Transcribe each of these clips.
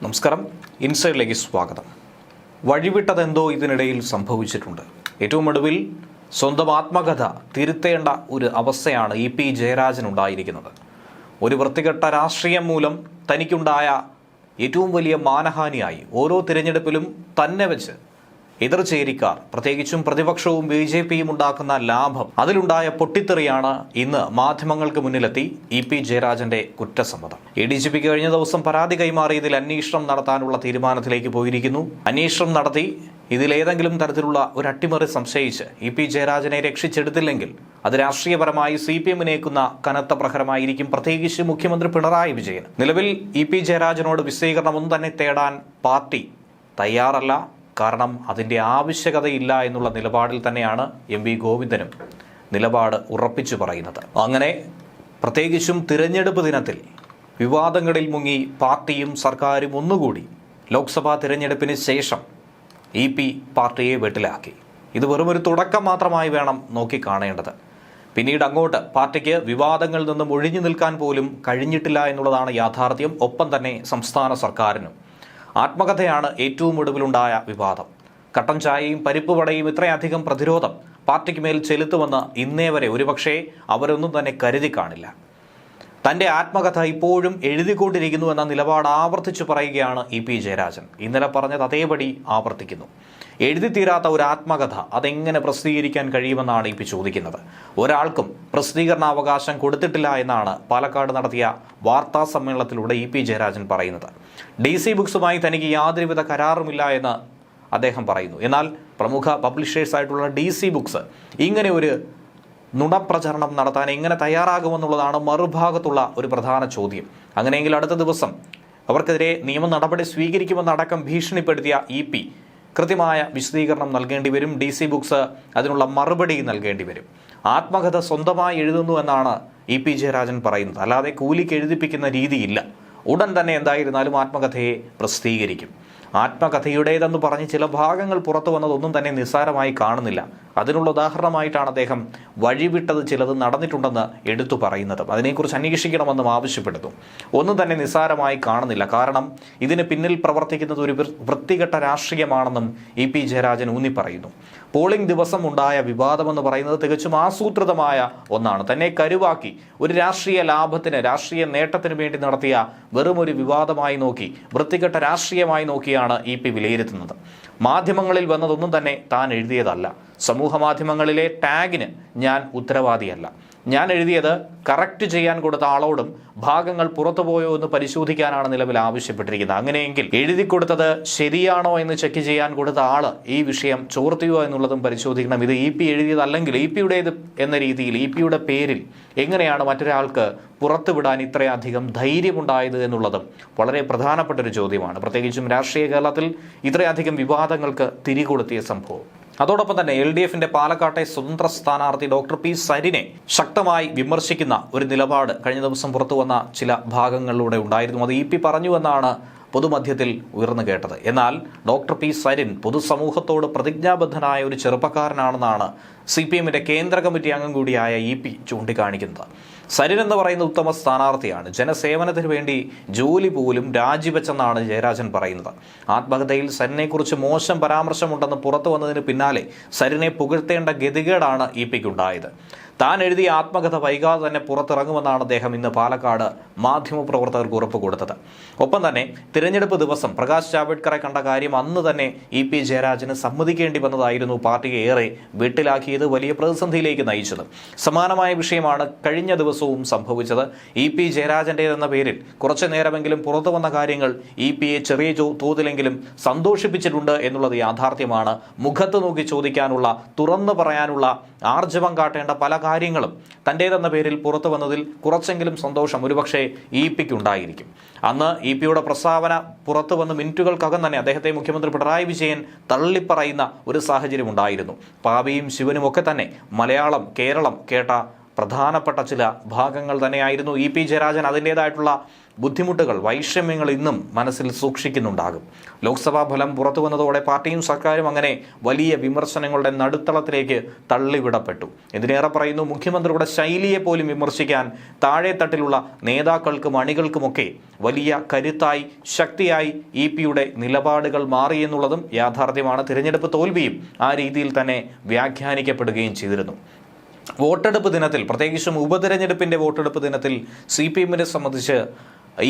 നമസ്കാരം, ഇൻസൈഡിലേക്ക് സ്വാഗതം. വഴിവിട്ടതെന്തോ ഇതിനിടയിൽ സംഭവിച്ചിട്ടുണ്ട്. ഏറ്റവും ഒടുവിൽ സ്വന്തം ആത്മകഥ തിരുത്തേണ്ട ഒരു അവസ്ഥയാണ് ഇ.പി. ജയരാജനുണ്ടായിരിക്കുന്നത്. ഒരു വൃത്തികെട്ട രാഷ്ട്രീയം മൂലം തനിക്കുണ്ടായ ഏറ്റവും വലിയ മാനഹാനിയായി ഓരോ തിരഞ്ഞെടുപ്പിലും തന്നെ വെച്ച് എതിർചേരിക്കാർ, പ്രത്യേകിച്ചും പ്രതിപക്ഷവും ബി.ജെ.പിയും ഉണ്ടാക്കുന്ന ലാഭം, അതിലുണ്ടായ പൊട്ടിത്തെറിയാണ് ഇന്ന് മാധ്യമങ്ങൾക്ക് മുന്നിലെത്തി ഇ.പി. ജയരാജന്റെ കുറ്റസമ്മതം. എ.ഡി.ജി.പിക്ക് കഴിഞ്ഞ ദിവസം പരാതി കൈമാറിയതിൽ അന്വേഷണം നടത്താനുള്ള തീരുമാനത്തിലേക്ക് പോയിരിക്കുന്നു. അന്വേഷണം നടത്തി ഇതിലേതെങ്കിലും തരത്തിലുള്ള ഒരു അട്ടിമറി സംശയിച്ച് ഇ.പി. ജയരാജനെ രക്ഷിച്ചെടുത്തില്ലെങ്കിൽ അത് രാഷ്ട്രീയപരമായി CPM-നേക്കുന്ന കനത്ത പ്രഹരമായിരിക്കും, പ്രത്യേകിച്ച് മുഖ്യമന്ത്രി പിണറായി വിജയൻ. നിലവിൽ ഇ.പി. ജയരാജനോട് വിശദീകരണമൊന്നും തന്നെ തേടാൻ പാർട്ടി തയ്യാറല്ല. കാരണം അതിൻ്റെ ആവശ്യകതയില്ല എന്നുള്ള നിലപാടിൽ തന്നെയാണ് എം വി ഗോവിന്ദനും നിലപാട് ഉറപ്പിച്ചു പറയുന്നത്. അങ്ങനെ പ്രത്യേകിച്ചും തിരഞ്ഞെടുപ്പ് ദിനത്തിൽ വിവാദങ്ങളിൽ മുങ്ങി പാർട്ടിയും സർക്കാരും ഒന്നുകൂടി ലോക്സഭാ തിരഞ്ഞെടുപ്പിന് ശേഷം ഇ.പി. പാർട്ടിയെ വെട്ടിലാക്കി. ഇത് വെറുമൊരു തുടക്കം മാത്രമായി വേണം നോക്കിക്കാണേണ്ടത്. പിന്നീട് അങ്ങോട്ട് പാർട്ടിക്ക് വിവാദങ്ങളിൽ നിന്നും ഒഴിഞ്ഞു നിൽക്കാൻ പോലും കഴിഞ്ഞിട്ടില്ല എന്നുള്ളതാണ് യാഥാർത്ഥ്യം. ഒപ്പം തന്നെ സംസ്ഥാന സർക്കാരിനും ആത്മകഥയാണ് ഏറ്റവും ഒടുവിലുണ്ടായ വിവാദം. കട്ടൻ ചായയും പരിപ്പ് വടയും ഇത്രയധികം പ്രതിരോധം പാർട്ടിക്ക് മേൽ ചെലുത്തുമെന്ന് ഇന്നേ വരെ ഒരുപക്ഷെ അവരൊന്നും തന്നെ കരുതി കാണില്ല. തൻ്റെ ആത്മകഥ ഇപ്പോഴും എഴുതിക്കൊണ്ടിരിക്കുന്നു എന്ന നിലപാട് ആവർത്തിച്ചു പറയുകയാണ് ഇ.പി. ജയരാജൻ. ഇന്നലെ പറഞ്ഞത് അതേപടി ആവർത്തിക്കുന്നു. എഴുതിത്തീരാത്ത ഒരു ആത്മകഥ അതെങ്ങനെ പ്രസിദ്ധീകരിക്കാൻ കഴിയുമെന്നാണ് ഇ.പി. ചോദിക്കുന്നത്. ഒരാൾക്കും പ്രസിദ്ധീകരണാവകാശം കൊടുത്തിട്ടില്ല എന്നാണ് പാലക്കാട് നടത്തിയ വാർത്താ സമ്മേളനത്തിലൂടെ ഇ.പി. ജയരാജൻ പറയുന്നത്. DC ബുക്സുമായി തനിക്ക് യാതൊരുവിധ കരാറുമില്ല എന്ന് അദ്ദേഹം പറയുന്നു. എന്നാൽ പ്രമുഖ പബ്ലിഷേഴ്സായിട്ടുള്ള DC ബുക്സ് ഇങ്ങനെ ഒരു നുണപ്രചരണം നടത്താൻ എങ്ങനെ തയ്യാറാകുമെന്നുള്ളതാണ് മറുഭാഗത്തുള്ള ഒരു പ്രധാന ചോദ്യം. അങ്ങനെയെങ്കിൽ അടുത്ത ദിവസം അവർക്കെതിരെ നിയമ നടപടി സ്വീകരിക്കുമെന്നടക്കം ഭീഷണിപ്പെടുത്തിയ ഇ.പി. കൃത്യമായ വിശദീകരണം നൽകേണ്ടി വരും. DC ബുക്സ് അതിനുള്ള മറുപടി നൽകേണ്ടി വരും. ആത്മകഥ സ്വന്തമായി എഴുതുന്നു എന്നാണ് ഇ.പി. ജയരാജൻ പറയുന്നത്. അല്ലാതെ കൂലിക്ക് എഴുതിപ്പിക്കുന്ന രീതിയില്ല. ഉടൻ തന്നെ എന്തായിരുന്നാലും ആത്മകഥയെ പ്രസിദ്ധീകരിക്കും. ആത്മകഥയുടേതെന്ന് പറഞ്ഞ് ചില ഭാഗങ്ങൾ പുറത്തു വന്നതൊന്നും തന്നെ നിസ്സാരമായി കാണുന്നില്ല. അതിനുള്ള ഉദാഹരണമായിട്ടാണ് അദ്ദേഹം വഴിവിട്ടത് ചിലത് നടന്നിട്ടുണ്ടെന്ന് എടുത്തു പറയുന്നത്. അതിനെക്കുറിച്ച് അന്വേഷിക്കണമെന്നും ആവശ്യപ്പെടുന്നു. ഒന്നും തന്നെ നിസ്സാരമായി കാണുന്നില്ല. കാരണം ഇതിന് പിന്നിൽ പ്രവർത്തിക്കുന്നത് ഒരു വൃത്തികെട്ട രാഷ്ട്രീയമാണെന്നും ഇ.പി. ജയരാജൻ ഊന്നി പറയുന്നു. പോളിംഗ് ദിവസം ഉണ്ടായ വിവാദമെന്ന് പറയുന്നത് തികച്ചും ആസൂത്രിതമായ ഒന്നാണ്. തന്നെ കരുവാക്കി ഒരു രാഷ്ട്രീയ ലാഭത്തിന്, രാഷ്ട്രീയ നേട്ടത്തിന് വേണ്ടി നടത്തിയ വെറും ഒരു വിവാദമായി നോക്കി, വൃത്തികെട്ട രാഷ്ട്രീയമായി നോക്കിയാണ് ഇ.പി. വിലയിരുത്തുന്നത്. മാധ്യമങ്ങളിൽ വന്നതൊന്നും തന്നെ താൻ എഴുതിയതല്ല. സമൂഹ മാധ്യമങ്ങളിലെ ടാഗിന് ഞാൻ ഉത്തരവാദിയല്ല. ഞാൻ എഴുതിയത് കറക്റ്റ് ചെയ്യാൻ കൊടുത്ത ആളോടും ഭാഗങ്ങൾ പുറത്തുപോയോ എന്ന് പരിശോധിക്കാനാണ് നിലവിൽ ആവശ്യപ്പെട്ടിരിക്കുന്നത്. അങ്ങനെയെങ്കിൽ എഴുതി കൊടുത്തത് ശരിയാണോ എന്ന് ചെക്ക് ചെയ്യാൻ കൊടുത്ത ആള് ഈ വിഷയം ചോർത്തിയോ എന്നുള്ളതും പരിശോധിക്കണം. ഇത് ഇ.പി. എഴുതിയതല്ലെങ്കിൽ ഇ.പി.യുടേത് എന്ന രീതിയിൽ ഇ.പി.യുടെ പേരിൽ എങ്ങനെയാണ് മറ്റൊരാൾക്ക് പുറത്തുവിടാൻ ഇത്രയധികം ധൈര്യമുണ്ടായത് എന്നുള്ളതും വളരെ പ്രധാനപ്പെട്ട ഒരു ചോദ്യമാണ്. പ്രത്യേകിച്ചും രാഷ്ട്രീയ കേരളത്തിൽ ഇത്രയധികം വിവാദങ്ങൾക്ക് തിരികൊളുത്തിയ സംഭവം. അതോടൊപ്പം തന്നെ LDFന്റെ പാലക്കാട്ടെ സ്വതന്ത്ര സ്ഥാനാർത്ഥി ഡോക്ടർ പി സരിനെ ശക്തമായി വിമർശിക്കുന്ന ഒരു നിലപാട് കഴിഞ്ഞ ദിവസം പുറത്തു വന്ന ചില ഭാഗങ്ങളിലൂടെ ഉണ്ടായിരുന്നു. അത് ഇ.പി. പറഞ്ഞുവെന്നാണ് പൊതുമധ്യത്തിൽ ഉയർന്നു കേട്ടത്. എന്നാൽ ഡോക്ടർ പി സരിൻ പൊതുസമൂഹത്തോട് പ്രതിജ്ഞാബദ്ധനായ ഒരു ചെറുപ്പക്കാരനാണെന്നാണ് CPM-ന്റെ കേന്ദ്ര കമ്മിറ്റി അംഗം കൂടിയായ ഇ.പി. ചൂണ്ടിക്കാണിക്കുന്നത്. സരിൻ എന്ന് പറയുന്ന ഉത്തമ സ്ഥാനാർത്ഥിയാണ്. ജനസേവനത്തിന് വേണ്ടി ജോലി പോലും രാജിവെച്ചെന്നാണ് ജയരാജൻ പറയുന്നത്. ആത്മകഥയിൽ സരിനെക്കുറിച്ച് മോശം പരാമർശമുണ്ടെന്ന് പുറത്തു വന്നതിന് പിന്നാലെ സരിനെ പുകഴ്ത്തേണ്ട ഗതികേടാണ് ഇ.പി.ക്കുണ്ടായത്. താൻ എഴുതിയ ആത്മകഥ വൈകാതെ തന്നെ പുറത്തിറങ്ങുമെന്നാണ് അദ്ദേഹം ഇന്ന് പാലക്കാട് മാധ്യമപ്രവർത്തകർക്ക് ഉറപ്പ് കൊടുത്തത്. ഒപ്പം തന്നെ തിരഞ്ഞെടുപ്പ് ദിവസം പ്രകാശ് ജാവ്ദേക്കറെ കണ്ട കാര്യം അന്ന് തന്നെ ഇ.പി. ജയരാജന് സമ്മതിക്കേണ്ടി വന്നതായിരുന്നു പാർട്ടിയെ ഏറെ വീട്ടിലാക്കിയത്, വലിയ പ്രതിസന്ധിയിലേക്ക് നയിച്ചത്. സമാനമായ വിഷയമാണ് കഴിഞ്ഞ ദിവസവും സംഭവിച്ചത്. ഇ.പി. ജയരാജൻ്റെതെന്ന പേരിൽ കുറച്ചു നേരമെങ്കിലും പുറത്തു വന്ന കാര്യങ്ങൾ ഇ.പിയെ ചെറിയ തോതിലെങ്കിലും സന്തോഷിപ്പിച്ചിട്ടുണ്ട് എന്നുള്ളത് യാഥാർത്ഥ്യമാണ്. മുഖത്ത് നോക്കി ചോദിക്കാനുള്ള, തുറന്നു പറയാനുള്ള ആർജവം കാട്ടേണ്ട പല കാര്യങ്ങളും തൻ്റേതെന്ന പേരിൽ പുറത്തു വന്നതിൽ കുറച്ചെങ്കിലും സന്തോഷം ഒരുപക്ഷെ ഇ.പിക്ക് ഉണ്ടായിരിക്കും. അന്ന് ഇ.പിയുടെ പ്രസ്താവന പുറത്തു വന്ന് മിനിറ്റുകൾക്കകം തന്നെ അദ്ദേഹത്തെ മുഖ്യമന്ത്രി പിണറായി വിജയൻ തള്ളിപ്പറയുന്ന ഒരു സാഹചര്യം ഉണ്ടായിരുന്നു. പാപിയും ശിവനും ഒക്കെ തന്നെ മലയാളം, കേരളം കേട്ട പ്രധാനപ്പെട്ട ചില ഭാഗങ്ങൾ തന്നെയായിരുന്നു. ഇ.പി. ജയരാജൻ അതിൻ്റേതായിട്ടുള്ള ബുദ്ധിമുട്ടുകൾ, വൈഷമ്യങ്ങൾ ഇന്നും മനസ്സിൽ സൂക്ഷിക്കുന്നുണ്ടാകും. ലോക്സഭാ ഫലം പുറത്തു വന്നതോടെ പാർട്ടിയും സർക്കാരും അങ്ങനെ വലിയ വിമർശനങ്ങളുടെ നടുത്തളത്തിലേക്ക് തള്ളിവിടപ്പെട്ടു. ഇതിനേറെ പറയുന്നു, മുഖ്യമന്ത്രിയുടെ ശൈലിയെ പോലും വിമർശിക്കാൻ താഴെത്തട്ടിലുള്ള നേതാക്കൾക്കും അണികൾക്കുമൊക്കെ വലിയ കരുത്തായി, ശക്തിയായി ഇപിയുടെ നിലപാടുകൾ മാറിയെന്നുള്ളതും യാഥാർത്ഥ്യമാണ്. തിരഞ്ഞെടുപ്പ് തോൽവിയും ആ രീതിയിൽ തന്നെ വ്യാഖ്യാനിക്കപ്പെടുകയും ചെയ്തിരുന്നു. വോട്ടെടുപ്പ് ദിനത്തിൽ, പ്രത്യേകിച്ചും ഉപതെരഞ്ഞെടുപ്പിന്റെ വോട്ടെടുപ്പ് ദിനത്തിൽ CPM-നെ സംബന്ധിച്ച്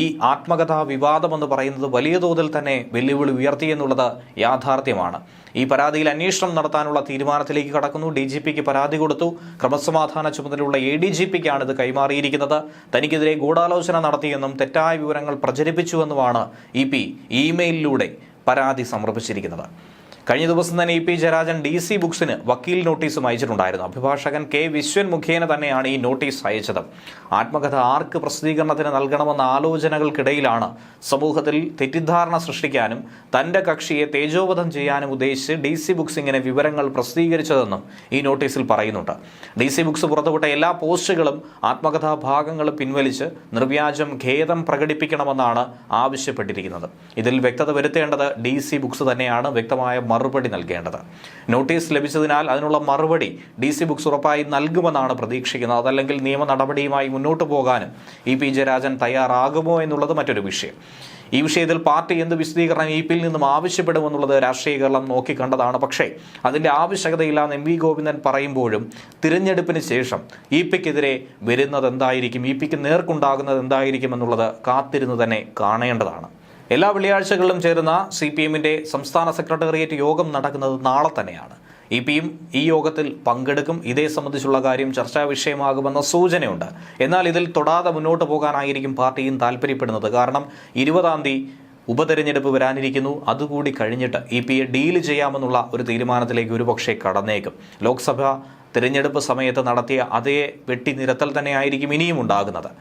ഈ ആത്മകഥാ വിവാദമെന്ന് പറയുന്നത് വലിയ തോതിൽ തന്നെ വെല്ലുവിളി ഉയർത്തിയെന്നുള്ളത് യാഥാർത്ഥ്യമാണ്. ഈ പരാതിയിൽ അന്വേഷണം നടത്താനുള്ള തീരുമാനത്തിലേക്ക് കടക്കുന്നു. DGPക്ക് പരാതി കൊടുത്തു. ക്രമസമാധാന ചുമതലയുള്ള ADGPക്കാണ് ഇത് കൈമാറിയിരിക്കുന്നത്. തനിക്കെതിരെ ഗൂഢാലോചന നടത്തിയെന്നും തെറ്റായ വിവരങ്ങൾ പ്രചരിപ്പിച്ചുവെന്നുമാണ് EP ഇമെയിലിലൂടെ പരാതി സമർപ്പിച്ചിരിക്കുന്നത്. കഴിഞ്ഞ ദിവസം തന്നെ EP ജയരാജൻ DC ബുക്സിന് വക്കീൽ നോട്ടീസും അയച്ചിട്ടുണ്ടായിരുന്നു. അഭിഭാഷകൻ K. വിശ്വൻ മുഖേന തന്നെയാണ് ഈ നോട്ടീസ് അയച്ചത്. ആത്മകഥ ആർക്ക് പ്രസിദ്ധീകരണത്തിന് നൽകണമെന്ന ആലോചനകൾക്കിടയിലാണ് സമൂഹത്തിൽ തെറ്റിദ്ധാരണ സൃഷ്ടിക്കാനും തന്റെ കക്ഷിയെ തേജോവധം ചെയ്യാനും ഉദ്ദേശിച്ച് DC ബുക്സ് ഇങ്ങനെ വിവരങ്ങൾ പ്രസിദ്ധീകരിച്ചതെന്നും ഈ നോട്ടീസിൽ പറയുന്നുണ്ട്. DC ബുക്സ് പുറത്തുവിട്ട എല്ലാ പോസ്റ്റുകളും ആത്മകഥാ ഭാഗങ്ങളും പിൻവലിച്ച് നിർവ്യാജം ഖേദം പ്രകടിപ്പിക്കണമെന്നാണ് ആവശ്യപ്പെട്ടിരിക്കുന്നത്. ഇതിൽ വ്യക്തത വരുത്തേണ്ടത് DC ബുക്സ് തന്നെയാണ് വ്യക്തമായ മറുപടി നൽകേണ്ടത്. നോട്ടീസ് ലഭിച്ചതിനാൽ അതിനുള്ള മറുപടി DC ബുക്സ് ഉറപ്പായി നൽകുമെന്നാണ് പ്രതീക്ഷിക്കുന്നത്. അതല്ലെങ്കിൽ നിയമ നടപടിയുമായി മുന്നോട്ട് പോകാനും EP ജയരാജൻ തയ്യാറാകുമോ എന്നുള്ളത് മറ്റൊരു വിഷയം. ഈ വിഷയത്തിൽ പാർട്ടി എന്ത് വിശദീകരണം EP-യിൽ നിന്നും ആവശ്യപ്പെടുമെന്നുള്ളത് രാഷ്ട്രീയ കേരളം നോക്കിക്കണ്ടതാണ്. പക്ഷേ അതിന്റെ ആവശ്യകതയില്ലാന്ന് MV ഗോവിന്ദൻ പറയുമ്പോഴും തിരഞ്ഞെടുപ്പിന് ശേഷം EP-ക്കെതിരെ വരുന്നത് എന്തായിരിക്കും, EP-ക്ക് നേർക്കുണ്ടാകുന്നത് എന്തായിരിക്കും എന്നുള്ളത് കാത്തിരുന്ന് തന്നെ കാണേണ്ടതാണ്. എല്ലാ വെള്ളിയാഴ്ചകളിലും ചേരുന്ന CPM-ന്റെ സംസ്ഥാന സെക്രട്ടേറിയറ്റ് യോഗം നടക്കുന്നത് നാളെ തന്നെയാണ്. EP-യും ഈ യോഗത്തിൽ പങ്കെടുക്കും. ഇതേ സംബന്ധിച്ചുള്ള കാര്യം ചർച്ചാ വിഷയമാകുമെന്ന സൂചനയുണ്ട്. എന്നാൽ ഇതിൽ തൊടാതെ മുന്നോട്ട് പോകാനായിരിക്കും പാർട്ടിയും താല്പര്യപ്പെടുന്നത്. കാരണം 20-ാം തീയതി ഉപതെരഞ്ഞെടുപ്പ് വരാനിരിക്കുന്നു. അതുകൂടി കഴിഞ്ഞിട്ട് EP-യെ ഡീല് ചെയ്യാമെന്നുള്ള ഒരു തീരുമാനത്തിലേക്ക് ഒരുപക്ഷെ കടന്നേക്കും. ലോക്സഭ തിരഞ്ഞെടുപ്പ് സമയത്ത് നടത്തിയ അതേ വെട്ടിനിരത്തൽ തന്നെയായിരിക്കും ഇനിയും ഉണ്ടാകുന്നത്.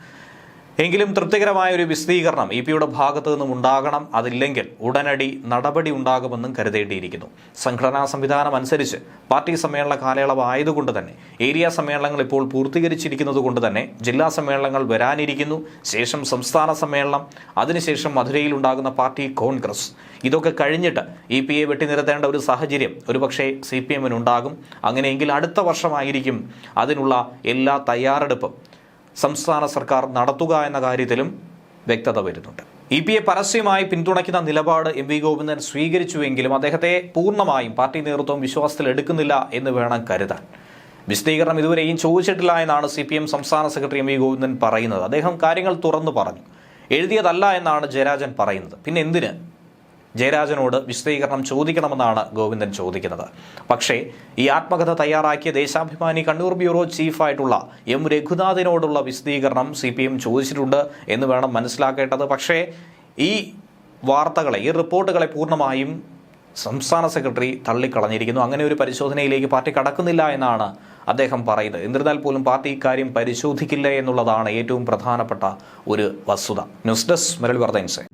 എങ്കിലും തൃപ്തികരമായ ഒരു വിശദീകരണം EP-യുടെ ഭാഗത്തു നിന്നും ഉണ്ടാകണം. അതില്ലെങ്കിൽ ഉടനടി നടപടി ഉണ്ടാകുമെന്നും കരുതേണ്ടിയിരിക്കുന്നു. സംഘടനാ സംവിധാനം അനുസരിച്ച് പാർട്ടി സമ്മേളന കാലയളവ് ആയതുകൊണ്ട് തന്നെ, ഏരിയ സമ്മേളനങ്ങൾ ഇപ്പോൾ പൂർത്തീകരിച്ചിരിക്കുന്നത് കൊണ്ട് തന്നെ ജില്ലാ സമ്മേളനങ്ങൾ വരാനിരിക്കുന്നു. ശേഷം സംസ്ഥാന സമ്മേളനം, അതിനുശേഷം മധുരയിൽ ഉണ്ടാകുന്ന പാർട്ടി കോൺഗ്രസ്. ഇതൊക്കെ കഴിഞ്ഞിട്ട് EP-യെ വെട്ടിനിരത്തേണ്ട ഒരു സാഹചര്യം ഒരുപക്ഷെ CPM-നുണ്ടാകും. അങ്ങനെയെങ്കിൽ അടുത്ത വർഷമായിരിക്കും അതിനുള്ള എല്ലാ തയ്യാറെടുപ്പും സംസ്ഥാന സർക്കാർ നടത്തുക എന്ന കാര്യത്തിലും വ്യക്തത വരുന്നുണ്ട്. EP-യെ പരസ്യമായി പിന്തുണയ്ക്കുന്ന നിലപാട് MV ഗോവിന്ദൻ സ്വീകരിച്ചുവെങ്കിലും അദ്ദേഹത്തെ പൂർണ്ണമായും പാർട്ടി നേതൃത്വം വിശ്വാസത്തിൽ എടുക്കുന്നില്ല എന്ന് വേണം കരുതാൻ. വിശദീകരണം ഇതുവരെയും ചോദിച്ചിട്ടില്ല എന്നാണ് CPM സംസ്ഥാന സെക്രട്ടറി MV ഗോവിന്ദൻ പറയുന്നത്. അദ്ദേഹം കാര്യങ്ങൾ തുറന്നു പറഞ്ഞു. എഴുതിയതല്ല എന്നാണ് ജയരാജൻ പറയുന്നത്. പിന്നെ എന്തിന് ജയരാജനോട് വിശദീകരണം ചോദിക്കണമെന്നാണ് ഗോവിന്ദൻ ചോദിക്കുന്നത്. പക്ഷേ ഈ ആത്മകഥ തയ്യാറാക്കിയ ദേശാഭിമാനി കണ്ണൂർ ബ്യൂറോ ചീഫായിട്ടുള്ള M. രഘുനാഥിനോടുള്ള വിശദീകരണം CPM ചോദിച്ചിട്ടുണ്ട് എന്ന് വേണം മനസ്സിലാക്കേണ്ടത്. പക്ഷേ ഈ വാർത്തകളെ, ഈ റിപ്പോർട്ടുകളെ പൂർണ്ണമായും സംസ്ഥാന സെക്രട്ടറി തള്ളിക്കളഞ്ഞിരിക്കുന്നു. അങ്ങനെ ഒരു പരിശോധനയിലേക്ക് പാർട്ടി കടക്കുന്നില്ല എന്നാണ് അദ്ദേഹം പറയുന്നത്. എന്നിരുന്നാൽ പോലും പാർട്ടി ഇക്കാര്യം പരിശോധിക്കില്ല എന്നുള്ളതാണ് ഏറ്റവും പ്രധാനപ്പെട്ട ഒരു വസ്തുത. ന്യൂസ് ഡെസ്ക് മലയാളി വാർത്ത ഇൻസൈറ്റ്.